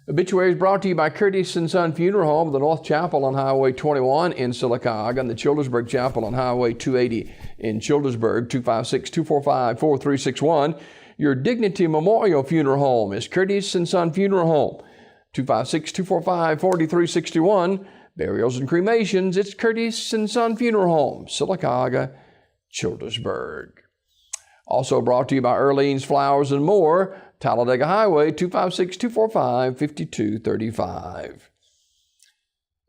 Obituaries brought to you by Curtis & Son Funeral Home, the North Chapel on Highway 21 in Sylacauga, and the Childersburg Chapel on Highway 280 in Childersburg, 256-245-4361. Your Dignity Memorial Funeral Home is Curtis & Son Funeral Home, 256-245-4361. Burials and cremations, it's Curtis & Son Funeral Home, Sylacauga, Childersburg. Also brought to you by Earlene's Flowers and More, Talladega Highway, 256-245-5235.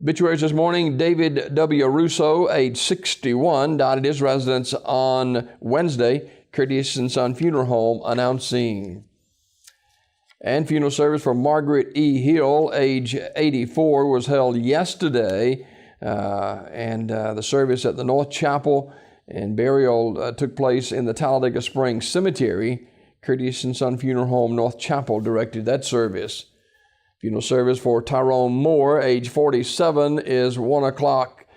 Obituaries this morning, David W. Russo, age 61, died at his residence on Wednesday. Curtis & Son Funeral Home announcing. And funeral service for Margaret E. Hill, age 84, was held yesterday. The service at the North Chapel and burial took place in the Talladega Springs Cemetery. Curtis & Son Funeral Home, North Chapel, directed that service. Funeral service for Tyrone Moore, age 47, is 1 o'clock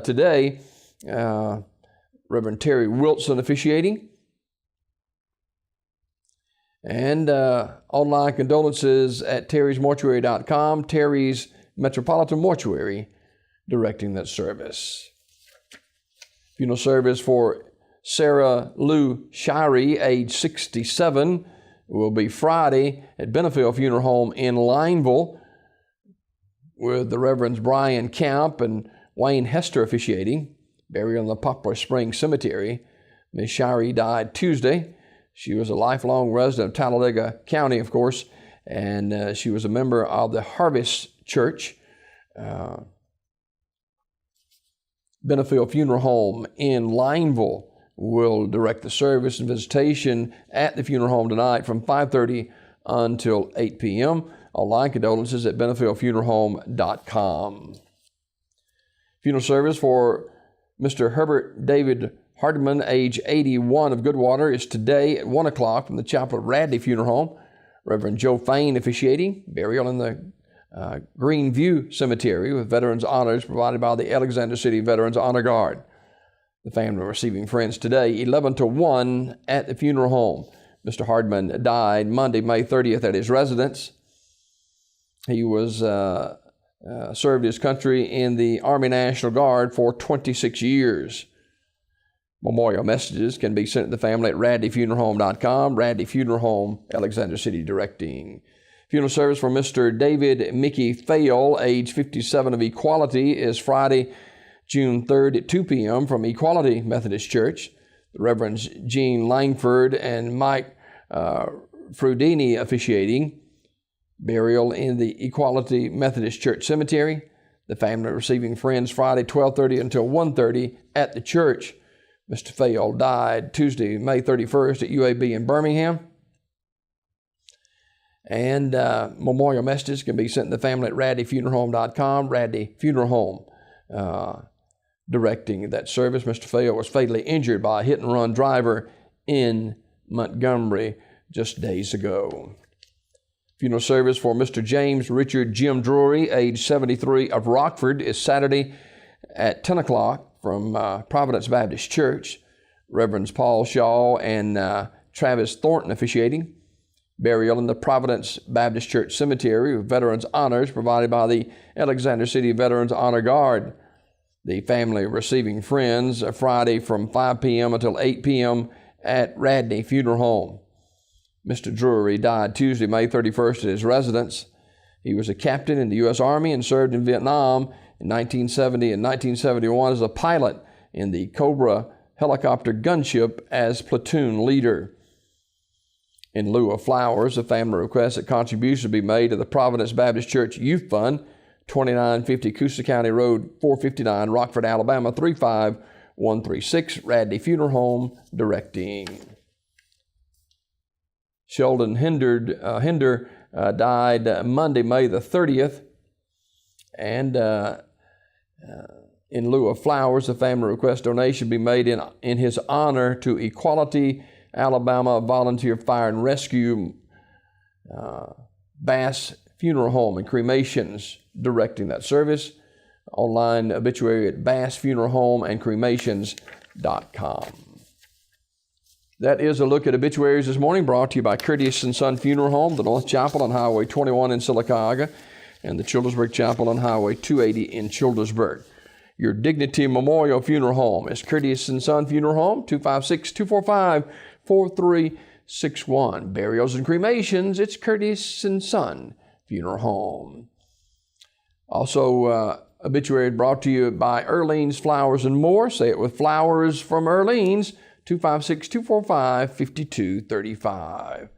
today. Reverend Terry Wilson officiating. And online condolences at terrysmortuary.com. Terry's Metropolitan Mortuary directing that service. Funeral service for Sarah Lou Shirey, age 67, will be Friday at Benefield Funeral Home in Lineville, with the Reverends Brian Camp and Wayne Hester officiating. Buried in the Poplar Springs Cemetery. Ms. Shirey died Tuesday. She was a lifelong resident of Talladega County, of course, and she was a member of the Harvest Church. Benefield Funeral Home in Lineville will direct the service and visitation at the funeral home tonight from 5:30 until 8 p.m. Online condolences at BenefieldFuneralHome.com. Funeral service for Mr. Herbert David Hardman, age 81, of Goodwater, is today at 1 o'clock from the chapel of Radley Funeral Home. Reverend Joe Fain officiating. Burial in the Greenview Cemetery with veterans honors provided by the Alexander City Veterans Honor Guard. The family receiving friends today, 11 to 1 at the funeral home. Mr. Hardman died Monday, May 30th at his residence. He was served his country in the Army National Guard for 26 years. Memorial messages can be sent to the family at radleyfuneralhome.com. Radley Funeral Home, Alexander City directing. Funeral service for Mr. David Mickey Fayol, age 57, of Equality, is Friday, June 3rd at 2 p.m. from Equality Methodist Church. The Reverends Gene Langford and Mike Frudini officiating. Burial in the Equality Methodist Church Cemetery. The family receiving friends Friday, 12:30 until 1:30 at the church. Mr. Fayol died Tuesday, May 31st at UAB in Birmingham. And memorial messages can be sent to the family at radleyfuneralhome.com. Radley Funeral Home directing that service. Mr. Fayol was fatally injured by a hit-and-run driver in Montgomery just days ago. Funeral service for Mr. James Richard Jim Drury, age 73, of Rockford, is Saturday at 10 o'clock from Providence Baptist Church. Reverends Paul Shaw and Travis Thornton officiating. Burial in the Providence Baptist Church Cemetery with veterans honors provided by the Alexander City Veterans Honor Guard. The family receiving friends Friday from 5 p.m. until 8 p.m. at Radney Funeral Home. Mr. Drury died Tuesday, May 31st at his residence. He was a captain in the U.S. Army and served in Vietnam in 1970 and 1971 as a pilot in the Cobra helicopter gunship as platoon leader. In lieu of flowers, the family requests that contributions be made to the Providence Baptist Church Youth Fund, 2950 Coosa County Road 459, Rockford, Alabama 35136, Radley Funeral Home directing. Sheldon Hinder died Monday, May the 30th, and in lieu of flowers, the family requests donation be made in his honor to Equality Alabama Volunteer Fire and Rescue Bass Funeral Home and Cremations directing that service. Online obituary at bassfuneralhomeandcremations.com. That is a look at obituaries this morning, brought to you by Curtis & Son Funeral Home, the North Chapel on Highway 21 in Sylacauga, and the Childersburg Chapel on Highway 280 in Childersburg. Your Dignity Memorial Funeral Home is Curtis & Son Funeral Home, 256-245-4361. Burials and cremations, it's Curtis & Son Funeral Home. Also, obituary brought to you by Earlene's Flowers and More. Say it with Flowers from Earlene's, 256-245-5235.